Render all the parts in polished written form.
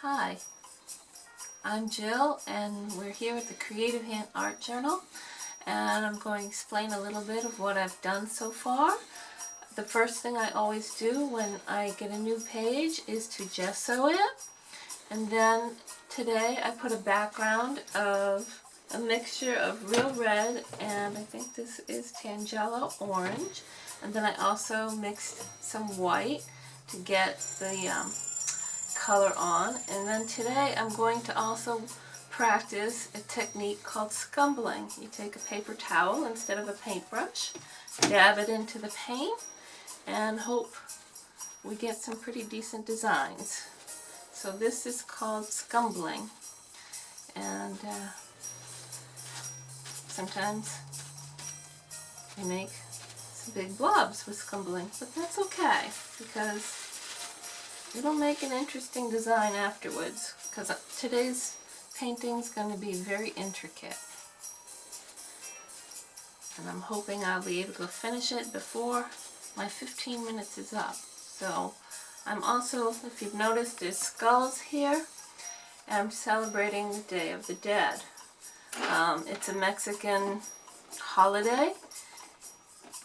Hi, I'm Jill and we're here with the Creative Hand Art Journal, and I'm going to explain a little bit of what I've done so far. The first thing I always do when I get a new page is to gesso it, and then today I put a background of a mixture of real red and I think this is Tangelo orange, and then I also mixed some white to get the color on. And then today I'm going to also practice a technique called scumbling. You take a paper towel instead of a paintbrush, dab it into the paint, and hope we get some pretty decent designs. So this is called scumbling, and sometimes I make some big blobs with scumbling, but that's okay because it'll make an interesting design afterwards, because today's painting is going to be very intricate. And I'm hoping I'll be able to finish it before my 15 minutes is up. So I'm also, if you've noticed, there's skulls here, and I'm celebrating the Day of the Dead. It's a Mexican holiday.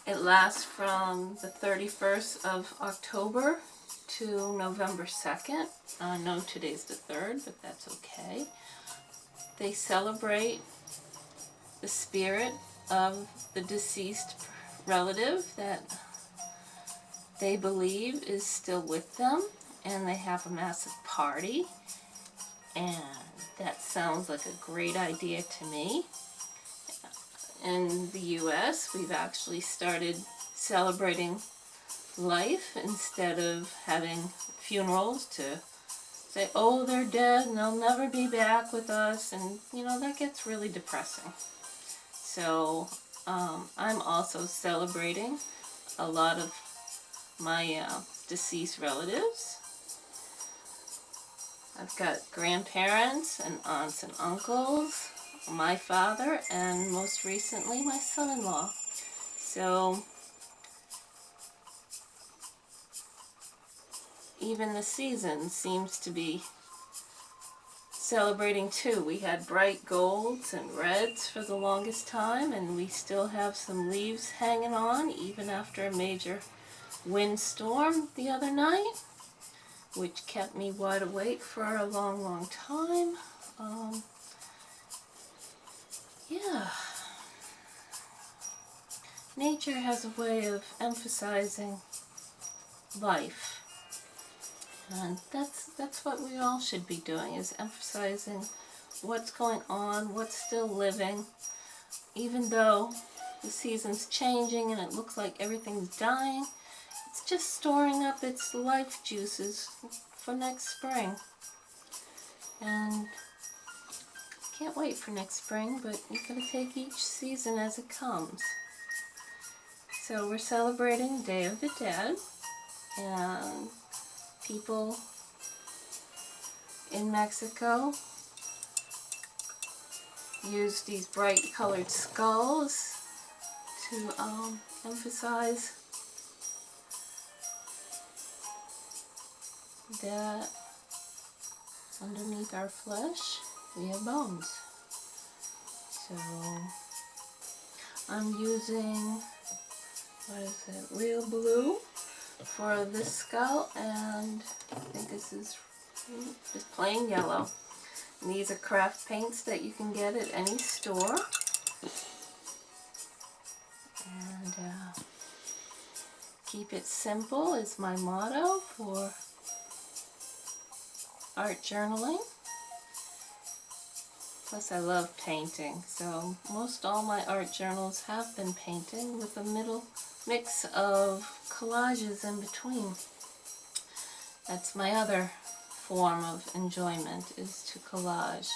It lasts from the 31st of October to November 2nd. I know today's the 3rd, but that's okay. They celebrate the spirit of the deceased relative that they believe is still with them, and they have a massive party, and that sounds like a great idea to me. In the US, we've actually started celebrating life instead of having funerals to say, oh, they're dead and they'll never be back with us, and you know, that gets really depressing. So I'm also celebrating a lot of my deceased relatives. I've got grandparents and aunts and uncles, my father, and most recently my son-in-law. So even the season seems to be celebrating too. We had bright golds and reds for the longest time, and we still have some leaves hanging on even after a major windstorm the other night, which kept me wide awake for a long time. Yeah. Nature has a way of emphasizing life. And that's what we all should be doing, is emphasizing what's going on, what's still living. Even though the season's changing and it looks like everything's dying, it's just storing up its life juices for next spring. And can't wait for next spring, but you gotta take each season as it comes. So we're celebrating Day of the Dead, and people in Mexico use these bright colored skulls to emphasize that underneath our flesh we have bones. So I'm using, what is it, real blue for this skull, and I think this is just plain yellow. And these are craft paints that you can get at any store. And keep it simple is my motto for art journaling. Plus I love painting, so most all my art journals have been painting with a middle mix of collages in between. That's my other form of enjoyment, is to collage.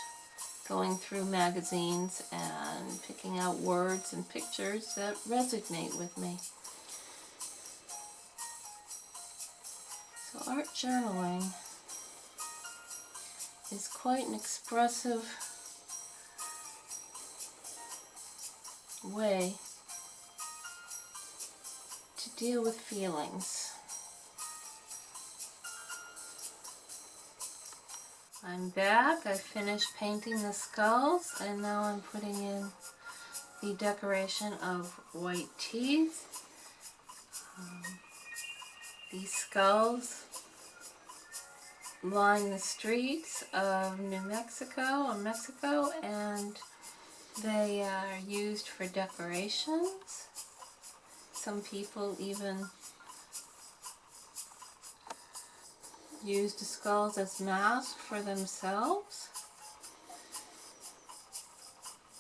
Going through magazines and picking out words and pictures that resonate with me. So art journaling is quite an expressive way to deal with feelings. I'm back. I finished painting the skulls and now I'm putting in the decoration of white teeth. These skulls line the streets of New Mexico or Mexico, and they are used for decorations. Some people even use the skulls as masks for themselves.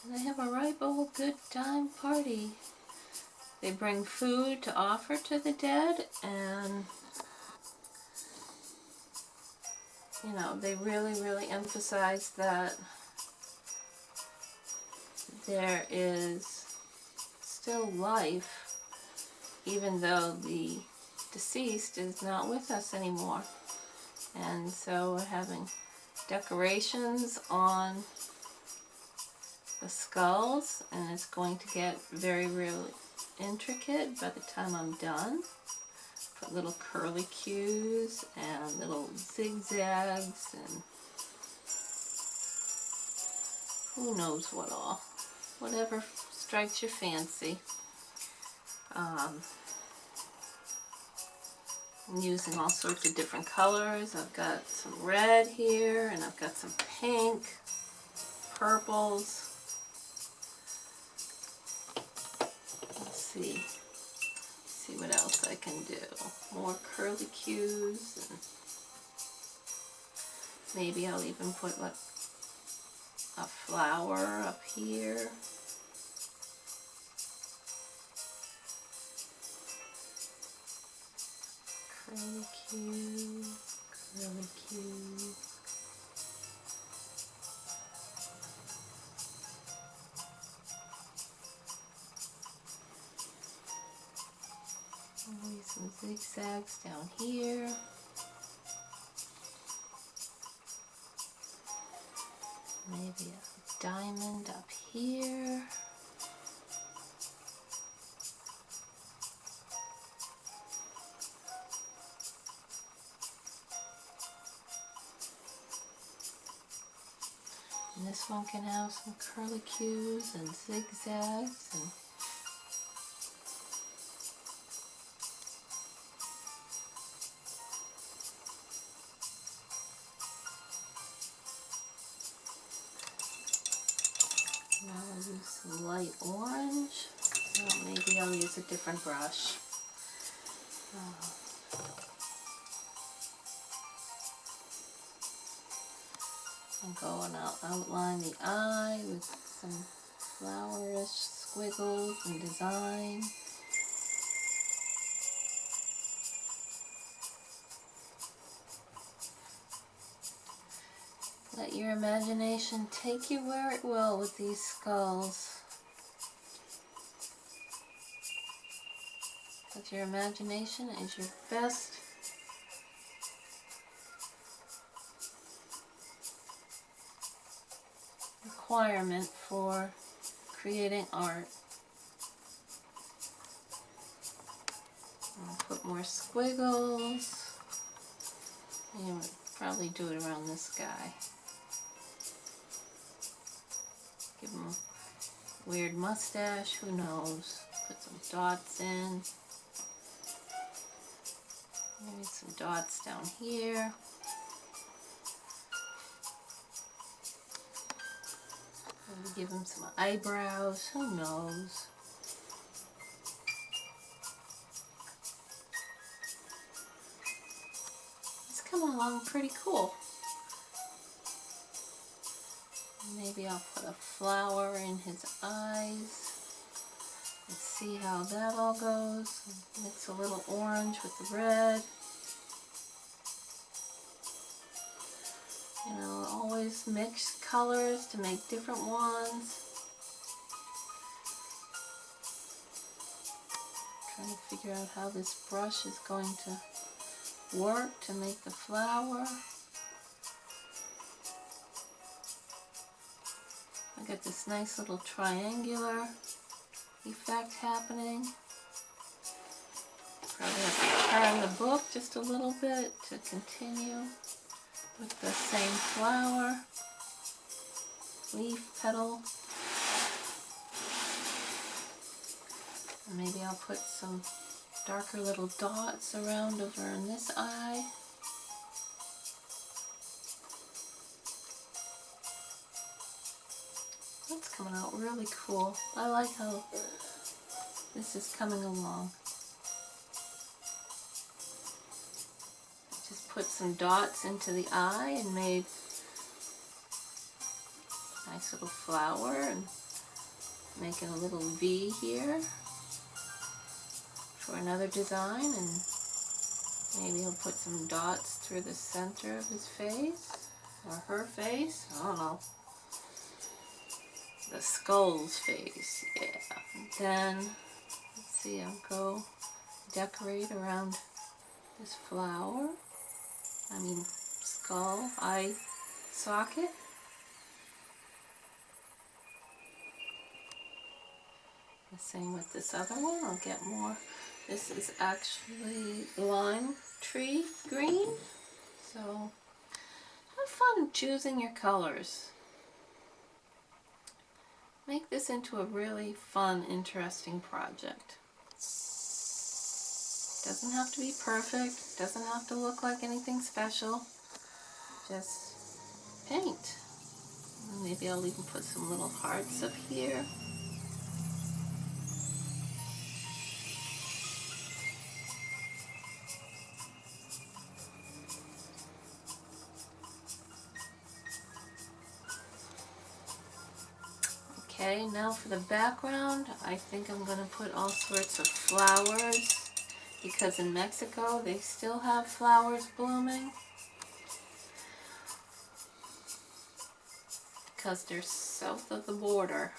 And they have a ripe old good time party. They bring food to offer to the dead, and you know, they really emphasize that there is still life even though the deceased is not with us anymore. And so we're having decorations on the skulls, and it's going to get really intricate by the time I'm done. Put little curlicues and little zigzags and who knows what all. Whatever strikes your fancy. I'm using all sorts of different colors. I've got some red here, and I've got some pink, purples. Let's see what else I can do. More curlicues, and maybe I'll even put like a flower up here. Curlicue. Maybe some zigzags down here. Maybe a diamond up here. And this one can have some curlicues and zigzags and now I'll use some light orange. Well, maybe I'll use a different brush. I'm going to outline the eye with some flowerish squiggles and design. Let your imagination take you where it will with these skulls. Because your imagination is your best requirement for creating art. I'll put more squiggles. You would probably do it around this guy. Give him a weird mustache, who knows. Put some dots in. Maybe some dots down here. Maybe give him some eyebrows, who knows. It's coming along pretty cool. Maybe I'll put a flower in his eyes. Let's see how that all goes. Mix a little orange with the red. You know, always mix colors to make different ones. Trying to figure out how this brush is going to work to make the flower. I got this nice little triangular effect happening. Probably have to turn the book just a little bit to continue with the same flower, leaf, petal. And maybe I'll put some darker little dots around over in this eye. That's coming out really cool. I like how this is coming along. Just put some dots into the eye and made a nice little flower and making a little V here for another design, and maybe I'll put some dots through the center of his face or her face. I don't know. The skull's face, yeah. And then, let's see, I'll go decorate around this flower. Skull, eye socket. The same with this other one. I'll get more. This is actually lime tree green. So have fun choosing your colors. Make this into a really fun, interesting project. Doesn't have to be perfect. Doesn't have to look like anything special. Just paint. Maybe I'll even put some little hearts up here. Okay, now for the background, I think I'm going to put all sorts of flowers, because in Mexico they still have flowers blooming, because they're south of the border.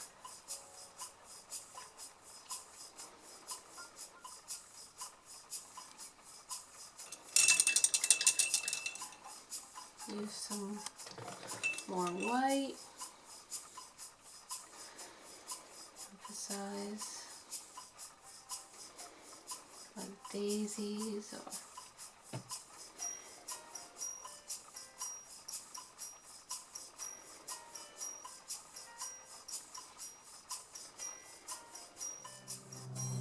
Use some more white. Emphasize like daisies or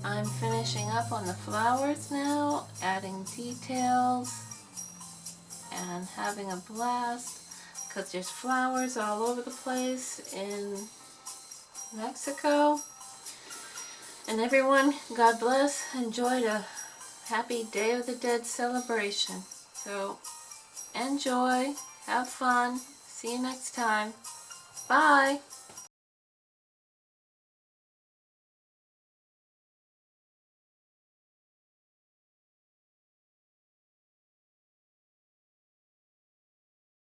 I'm finishing up on the flowers now, adding details and having a blast, because there's flowers all over the place in Mexico. And everyone, God bless, enjoyed a happy Day of the Dead celebration. So enjoy, have fun, see you next time. Bye!